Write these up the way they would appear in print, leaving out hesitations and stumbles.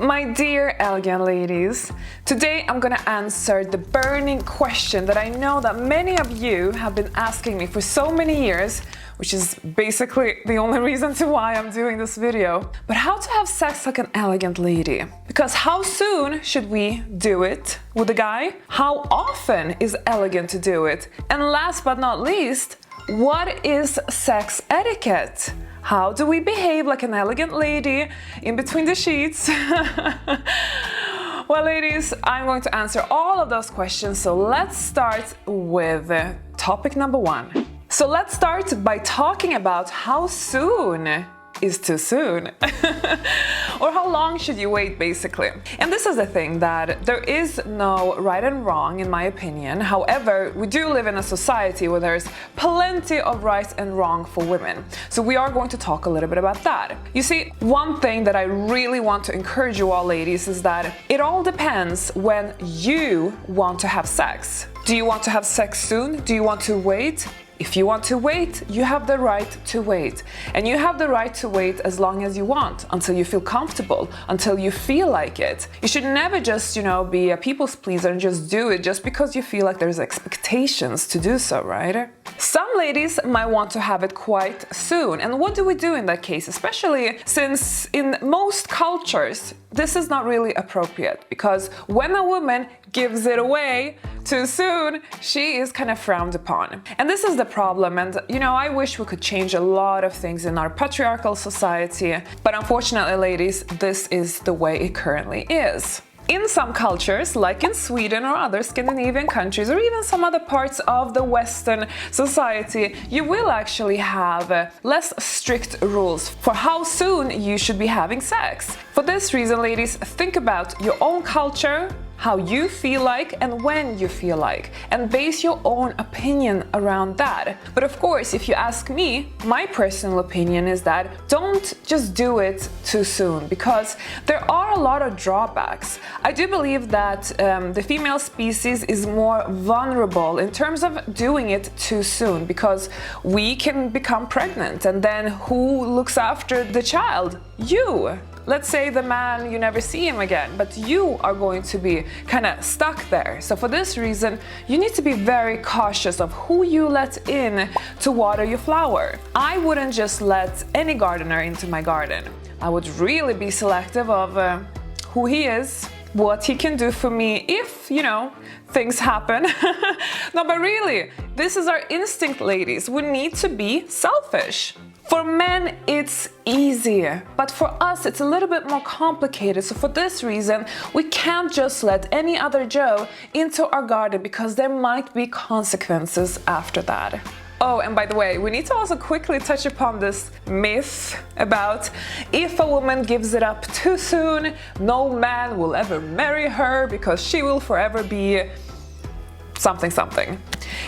My dear elegant ladies, today I'm gonna answer the burning question that I know that many of you have been asking me for so many years, which is basically the only reason to why I'm doing this video. But how to have sex like an elegant lady? Because how soon should we do it with a guy? How often is elegant to do it? And last but not least, what is sex etiquette? How do we behave like an elegant lady in between the sheets? Well, ladies, I'm going to answer all of those questions, so let's start with topic number one. So let's start by talking about how soon is too soon. Or how long should you wait, basically. And this is the thing, that there is no right and wrong in my opinion. However, we do live in a society where there's plenty of right and wrong for women. So we are going to talk a little bit about that. You see, one thing that I really want to encourage you all ladies is that it all depends when you want to have sex. Do you want to have sex soon? Do you want to wait? If you want to wait, you have the right to wait. And you have the right to wait as long as you want, until you feel comfortable, until you feel like it. You should never just, be a people's pleaser and just do it just because you feel like there's expectations to do so, right? Some ladies might want to have it quite soon. And what do we do in that case? Especially since in most cultures, this is not really appropriate, because when a woman gives it away too soon, she is kind of frowned upon. And this is the problem, and I wish we could change a lot of things in our patriarchal society, but unfortunately, ladies, this is the way it currently is. In some cultures, like in Sweden or other Scandinavian countries, or even some other parts of the Western society, you will actually have less strict rules for how soon you should be having sex. For this reason, ladies, think about your own culture, how you feel like and when you feel like, and base your own opinion around that. But of course, if you ask me, my personal opinion is that don't just do it too soon, because there are a lot of drawbacks. I do believe that the female species is more vulnerable in terms of doing it too soon, because we can become pregnant, and then who looks after the child? You! Let's say the man, you never see him again, but you are going to be kind of stuck there. So for this reason, you need to be very cautious of who you let in to water your flower. I wouldn't just let any gardener into my garden. I would really be selective of who he is, what he can do for me if, things happen. No, but really, this is our instinct, ladies. We need to be selfish. For men, it's easier, but for us, it's a little bit more complicated. So for this reason, we can't just let any other Joe into our garden, because there might be consequences after that. Oh, and by the way, we need to also quickly touch upon this myth about if a woman gives it up too soon, no man will ever marry her because she will forever be something.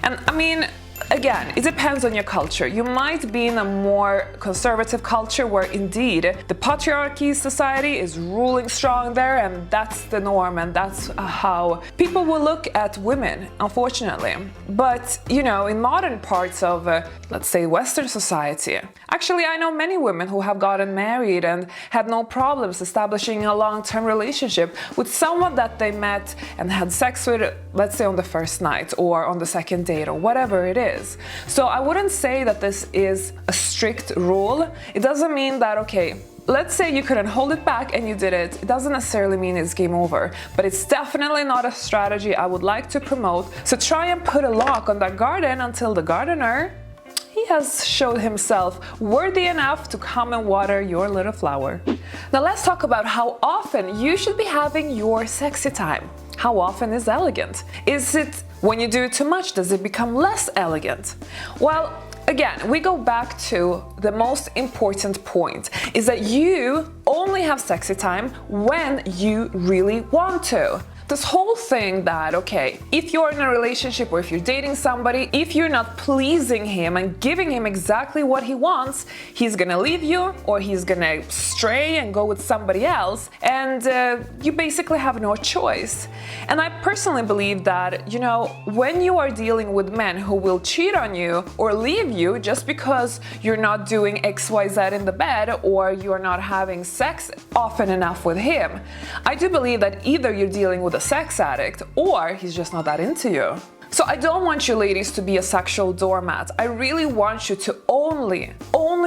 And I mean, again, it depends on your culture. You might be in a more conservative culture where indeed the patriarchy society is ruling strong there, and that's the norm, and that's how people will look at women, unfortunately. But, in modern parts of, let's say, Western society, actually I know many women who have gotten married and had no problems establishing a long-term relationship with someone that they met and had sex with, let's say on the first night or on the second date or whatever it is. So I wouldn't say that this is a strict rule. It doesn't mean that, okay, let's say you couldn't hold it back and you did it. It doesn't necessarily mean it's game over, but it's definitely not a strategy I would like to promote. So try and put a lock on that garden until the gardener, he has showed himself worthy enough to come and water your little flower. Now let's talk about how often you should be having your sexy time. How often is elegant? Is it when you do it too much, does it become less elegant? Well, again, we go back to the most important point, is that you only have sexy time when you really want to. this whole thing that, okay, if you're in a relationship or if you're dating somebody, if you're not pleasing him and giving him exactly what he wants, he's gonna leave you or he's gonna stray and go with somebody else, and you basically have no choice. And I personally believe that, you know, when you are dealing with men who will cheat on you or leave you just because you're not doing XYZ in the bed or you're not having sex often enough with him, I do believe that either you're dealing with a sex addict or he's just not that into you. So I don't want you ladies to be a sexual doormat. I really want you to only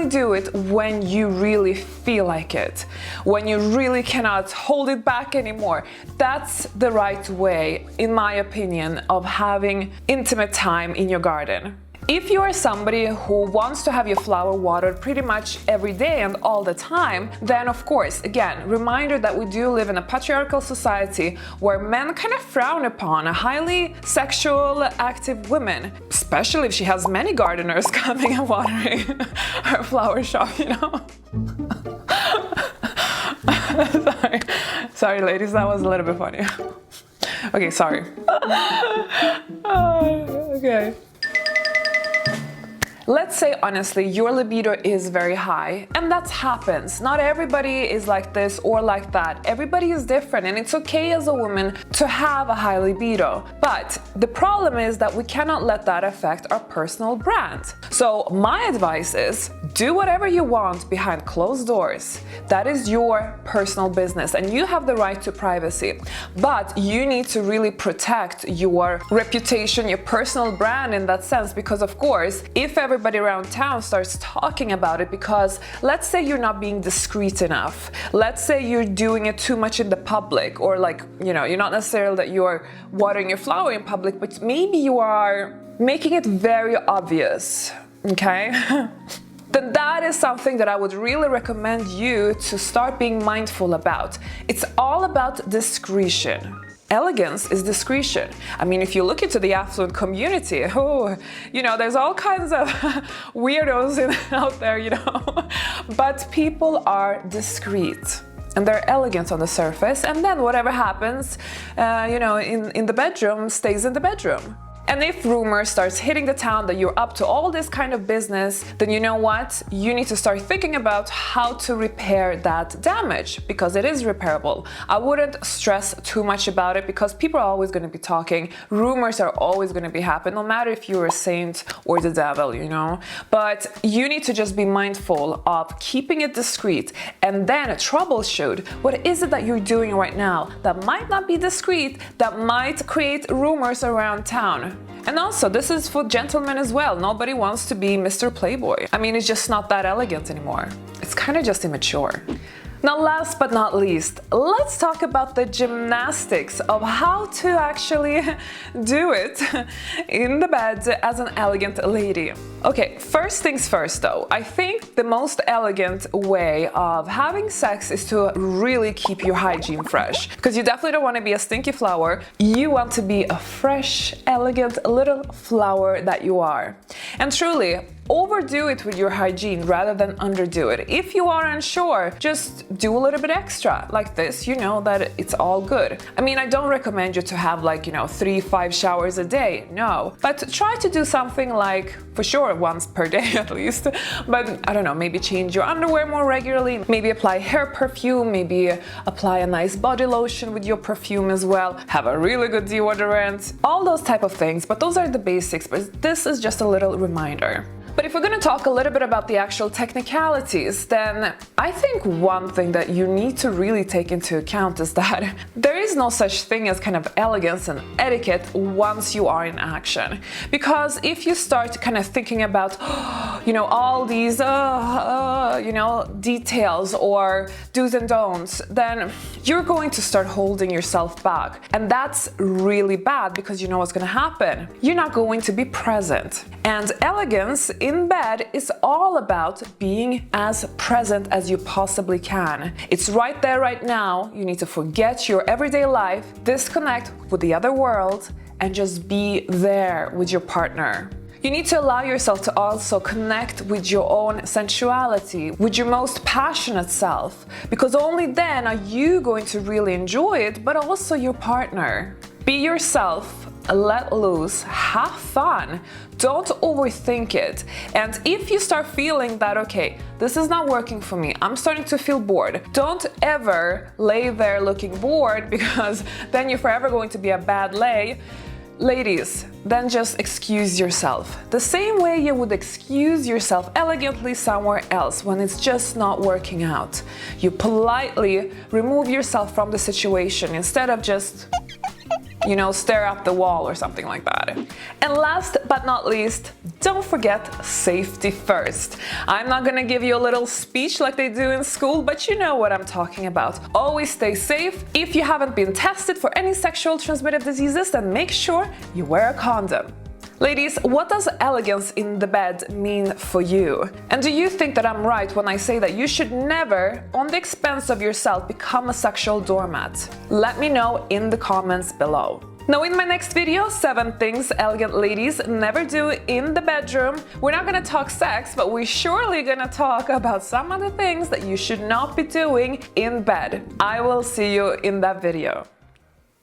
do it when you really feel like it, when you really cannot hold it back anymore. That's the right way, in my opinion, of having intimate time in your garden. If you are somebody who wants to have your flower watered pretty much every day and all the time, then of course, again, reminder that we do live in a patriarchal society where men kind of frown upon a highly sexual active woman, especially if she has many gardeners coming and watering her flower shop, you know? Sorry ladies, that was a little bit funny. Okay, sorry. Okay. Let's say honestly, your libido is very high, and that happens. Not everybody is like this or like that. Everybody is different, and it's okay as a woman to have a high libido. But the problem is that we cannot let that affect our personal brand. So my advice is, do whatever you want behind closed doors. That is your personal business, and you have the right to privacy. But you need to really protect your reputation, your personal brand in that sense, because of course, if everybody around town starts talking about it, because let's say you're not being discreet enough, let's say you're doing it too much in the public, or like, you know, you're not necessarily that you're watering your flower in public, but maybe you are making it very obvious, okay? Then that is something that I would really recommend you to start being mindful about. It's all about discretion. Elegance is discretion. I mean, if you look into the affluent community, oh, you know, there's all kinds of weirdos out there, you know, but people are discreet. And they're elegant on the surface, and then whatever happens, you know, in the bedroom stays in the bedroom. And if rumor starts hitting the town that you're up to all this kind of business, then you know what? You need to start thinking about how to repair that damage, because it is repairable. I wouldn't stress too much about it, because people are always going to be talking. Rumors are always going to be happening, no matter if you're a saint or the devil, you know? But you need to just be mindful of keeping it discreet, and then troubleshoot. What is it that you're doing right now that might not be discreet, that might create rumors around town? And also, this is for gentlemen as well. Nobody wants to be Mr. Playboy. I mean, it's just not that elegant anymore. It's kind of just immature. Now, last but not least, let's talk about the gymnastics of how to actually do it in the bed as an elegant lady. Okay, first things first though, I think the most elegant way of having sex is to really keep your hygiene fresh, because you definitely don't want to be a stinky flower. You want to be a fresh, elegant little flower that you are. And truly, overdo it with your hygiene rather than underdo it. If you are unsure, just do a little bit extra. Like this, you know that it's all good. I mean, I don't recommend you to have like, you know, 3-5 showers a day, no. But try to do something like, for sure, once per day at least. But I don't know, maybe change your underwear more regularly, maybe apply hair perfume, maybe apply a nice body lotion with your perfume as well, have a really good deodorant, all those type of things. But those are the basics, but this is just a little reminder. But if we're going to talk a little bit about the actual technicalities, then I think one thing that you need to really take into account is that there is no such thing as kind of elegance and etiquette once you are in action. Because if you start kind of thinking about, you know, all these, you know, details or do's and don'ts, then you're going to start holding yourself back. And that's really bad, because you know what's going to happen. You're not going to be present. And elegance in bed is all about being as present as you possibly can. It's right there, right now. You need to forget your everyday life, disconnect with the other world, and just be there with your partner. You need to allow yourself to also connect with your own sensuality, with your most passionate self, because only then are you going to really enjoy it, but also your partner. Be yourself, let loose, have fun, don't overthink it. And if you start feeling that, okay, this is not working for me, I'm starting to feel bored, don't ever lay there looking bored, because then you're forever going to be a bad lay. Ladies, then just excuse yourself. The same way you would excuse yourself elegantly somewhere else when it's just not working out. You politely remove yourself from the situation instead of just, you know, stare up the wall or something like that. And last but not least, don't forget safety first. I'm not gonna give you a little speech like they do in school, but you know what I'm talking about. Always stay safe. If you haven't been tested for any sexual transmitted diseases, then make sure you wear a condom. Ladies, what does elegance in the bed mean for you? And do you think that I'm right when I say that you should never, on the expense of yourself, become a sexual doormat? Let me know in the comments below. Now in my next video, 7 things elegant ladies never do in the bedroom. We're not gonna talk sex, but we're surely gonna talk about some other things that you should not be doing in bed. I will see you in that video.